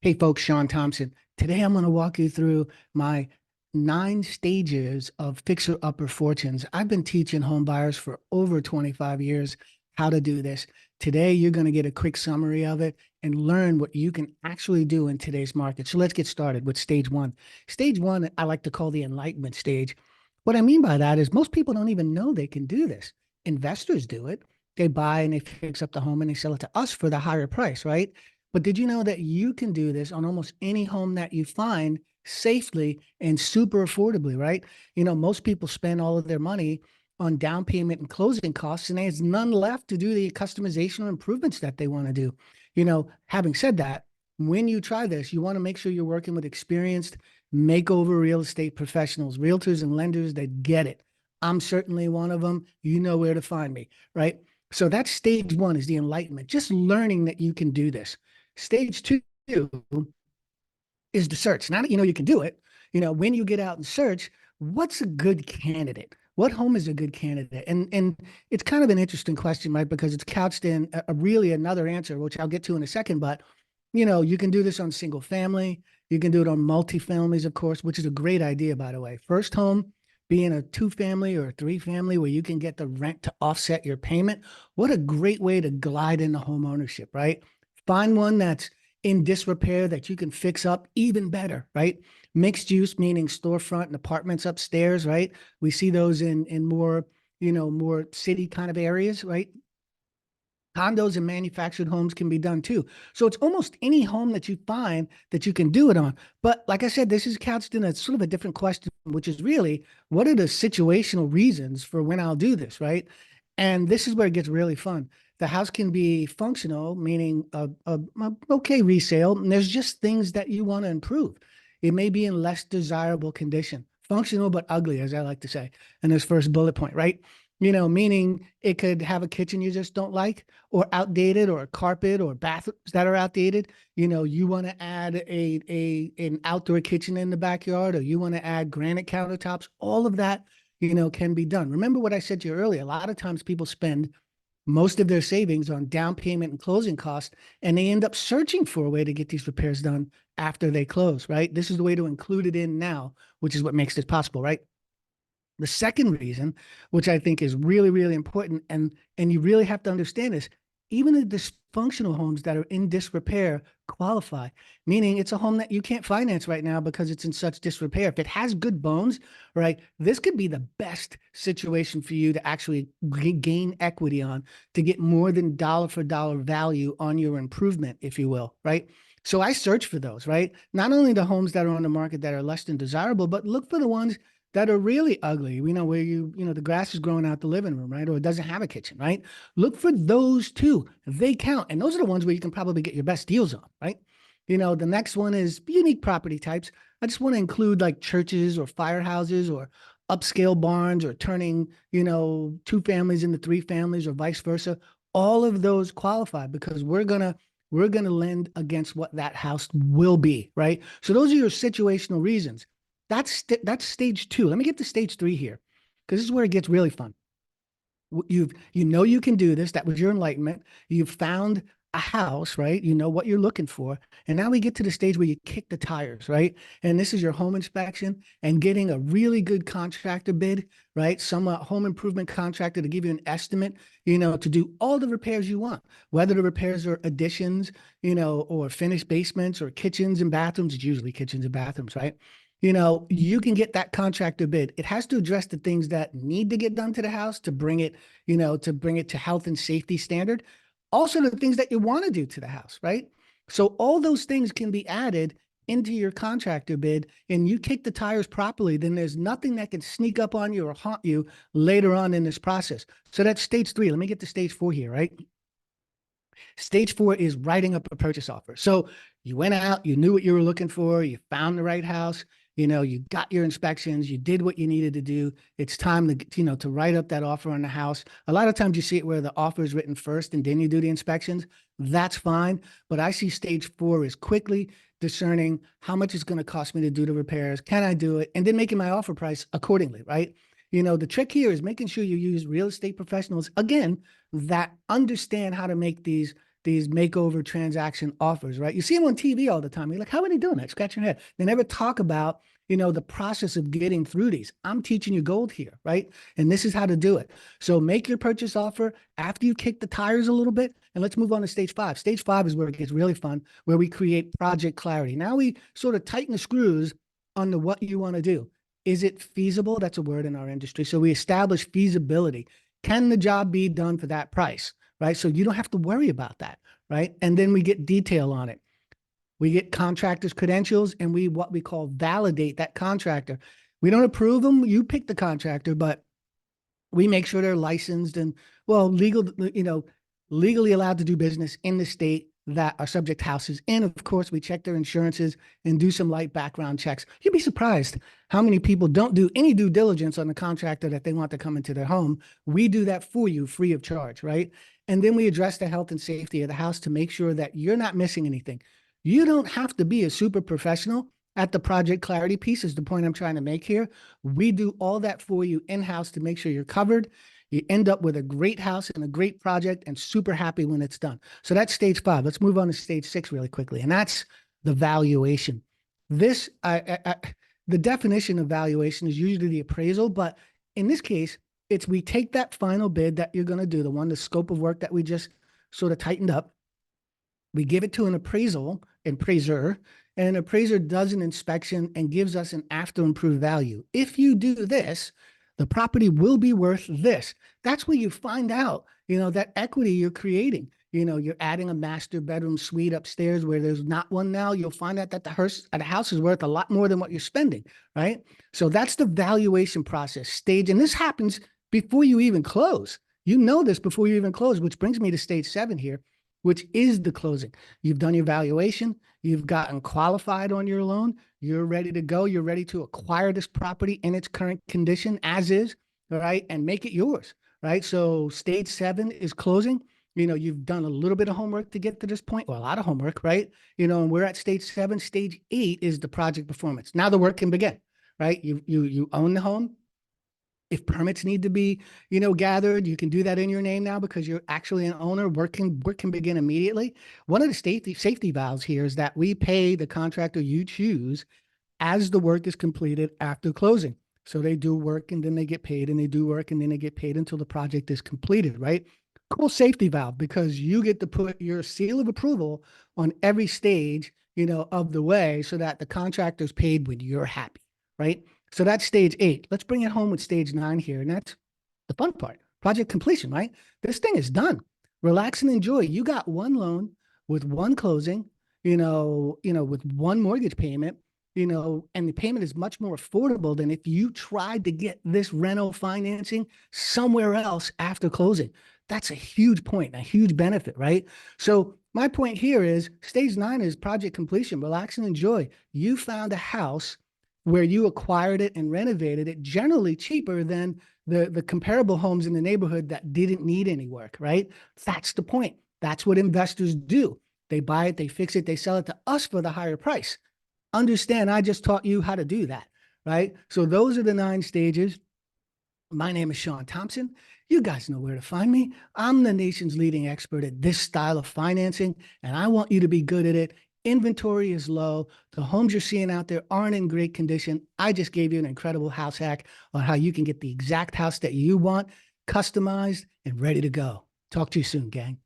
Hey folks, Sean Thompson. Today I'm going to walk you through my 9 stages of fixer upper fortunes. I've been teaching home buyers for over 25 years how to do this. Today you're going to get a quick summary of it and learn what you can actually do in today's market. So let's get started with stage one. Stage one, I like to call the enlightenment stage. What I mean by that is most people don't even know they can do this. Investors do it. They buy and they fix up the home and they sell it to us for the higher price, right? But did you know that you can do this on almost any home that you find safely and super affordably, right? Most people spend all of their money on down payment and closing costs, and there's none left to do the customization or improvements that they want to do. Having said that, when you try this, you want to make sure you're working with experienced makeover real estate professionals, realtors and lenders that get it. I'm certainly one of them. You know where to find me, right? So that's stage one, is the enlightenment, just learning that you can do this. Stage two is the search. Now that you know you can do it, when you get out and search, what's a good candidate? What home is a good candidate? And it's kind of an interesting question, right? Because it's couched in a really another answer, which I'll get to in a second. But you can do this on single family. You can do it on multi-families, of course, which is a great idea, by the way. First home being a 2-family or a 3-family where you can get the rent to offset your payment. What a great way to glide into home ownership, right? Find one that's in disrepair that you can fix up even better, right? Mixed use, meaning storefront and apartments upstairs, right? We see those in more, more city kind of areas, right? Condos and manufactured homes can be done too. So it's almost any home that you find that you can do it on. But like I said, this is couched in a sort of a different question, which is really, what are the situational reasons for when I'll do this, right? And this is where it gets really fun. The house can be functional, meaning a okay resale, and there's just things that you want to improve. It may be in less desirable condition, functional but ugly, as I like to say in this first bullet point, right? Meaning it could have a kitchen you just don't like, or outdated, or a carpet or bathrooms that are outdated. You want to add an outdoor kitchen in the backyard, or you want to add granite countertops. All of that, can be done. Remember what I said to you earlier. A lot of times people spend most of their savings on down payment and closing costs, and they end up searching for a way to get these repairs done after they close, right? This is the way to include it in now, which is what makes this possible, right? The second reason, which I think is really, really important, and you really have to understand this, even the dysfunctional homes that are in disrepair qualify, meaning it's a home that you can't finance right now because it's in such disrepair. If it has good bones, right, this could be the best situation for you to actually gain equity on, to get more than dollar for dollar value on your improvement, if you will, right? So I search for those, right? Not only the homes that are on the market that are less than desirable, but look for the ones that are really ugly, where the grass is growing out the living room, right? Or it doesn't have a kitchen, right? Look for those too. They count. And those are the ones where you can probably get your best deals on, right? The next one is unique property types. I just want to include like churches or firehouses or upscale barns, or turning, 2 families into 3 families, or vice versa. All of those qualify because we're gonna lend against what that house will be, right? So those are your situational reasons. That's stage two. Let me get to stage three here, because this is where it gets really fun. You can do this. That was your enlightenment. You've found a house, right? You know what you're looking for. And now we get to the stage where you kick the tires, right? And this is your home inspection and getting a really good contractor bid, right? Some home improvement contractor to give you an estimate, to do all the repairs you want, whether the repairs are additions, or finished basements or kitchens and bathrooms. It's usually kitchens and bathrooms, right? You can get that contractor bid. It has to address the things that need to get done to the house to bring it, to health and safety standard. Also, the things that you want to do to the house, right? So all those things can be added into your contractor bid, and you kick the tires properly, then there's nothing that can sneak up on you or haunt you later on in this process. So that's stage three. Let me get to stage four here, right? Stage four is writing up a purchase offer. So you went out, you knew what you were looking for, you found the right house, you got your inspections, you did what you needed to do. It's time to write up that offer on the house. A lot of times you see it where the offer is written first and then you do the inspections. That's fine. But I see stage four is quickly discerning how much it's going to cost me to do the repairs. Can I do it? And then making my offer price accordingly, right? The trick here is making sure you use real estate professionals, again, that understand how to make these these makeover transaction offers, right? You see them on TV all the time. You're like, how are they doing that? Scratch your head. They never talk about, the process of getting through these. I'm teaching you gold here, right? And this is how to do it. So make your purchase offer after you kick the tires a little bit, and let's move on to stage 5. Stage 5 is where it gets really fun, where we create project clarity. Now we sort of tighten the screws on the what you want to do. Is it feasible? That's a word in our industry. So we establish feasibility. Can the job be done for that price, right? So you don't have to worry about that, right? And then we get detail on it. We get contractors' credentials, and we what we call validate that contractor. We don't approve them. You pick the contractor, but we make sure they're licensed and legally allowed to do business in the state that our subject house is in. Of course, we check their insurances and do some light background checks. You'd be surprised how many people don't do any due diligence on the contractor that they want to come into their home. We do that for you free of charge, right? And then we address the health and safety of the house to make sure that you're not missing anything. You don't have to be a super professional at the project clarity piece, is the point I'm trying to make here. We do all that for you in-house to make sure you're covered. You end up with a great house and a great project and super happy when it's done. So that's stage 5. Let's move on to stage 6 really quickly. And that's the valuation. The definition of valuation is usually the appraisal, but in this case, it's we take that final bid that you're going to do, the scope of work that we just sort of tightened up. We give it to an appraiser, and an appraiser does an inspection and gives us an after improved value. If you do this, the property will be worth this. That's where you find out, that equity you're creating. You're adding a master bedroom suite upstairs where there's not one now. You'll find out that the house is worth a lot more than what you're spending, right? So that's the valuation process stage. And this happens before you even close. You know this before you even close, which brings me to stage 7 here, which is the closing. You've done your valuation. You've gotten qualified on your loan. You're ready to go. You're ready to acquire this property in its current condition as is, all right, and make it yours, right? So stage 7 is closing. You've done a little bit of homework to get to this point, well, a lot of homework, right? And we're at stage 7. Stage 8 is the project performance. Now the work can begin, right? You own the home. If permits need to be, gathered, you can do that in your name now because you're actually an owner. Work can begin immediately. One of the safety valves here is that we pay the contractor you choose as the work is completed after closing. So they do work and then they get paid, and they do work and then they get paid until the project is completed, right? Cool safety valve, because you get to put your seal of approval on every stage, of the way, so that the contractor's paid when you're happy, right? So that's stage 8. Let's bring it home with stage 9 here. And that's the fun part, project completion, right? This thing is done. Relax and enjoy. You got one loan with one closing, with one mortgage payment, and the payment is much more affordable than if you tried to get this reno financing somewhere else after closing. That's a huge point, a huge benefit, right? So my point here is stage 9 is project completion. Relax and enjoy. You found a house where you acquired it and renovated it generally cheaper than the comparable homes in the neighborhood that didn't need any work, right? That's the point. That's what investors do. They buy it, they fix it, they sell it to us for the higher price. Understand, I just taught you how to do that, right? So those are the 9 stages. My name is Sean Thompson. You guys know where to find me. I'm the nation's leading expert at this style of financing, and I want you to be good at it. Inventory is low. The homes you're seeing out there aren't in great condition. I just gave you an incredible house hack on how you can get the exact house that you want, customized and ready to go. Talk to you soon, gang.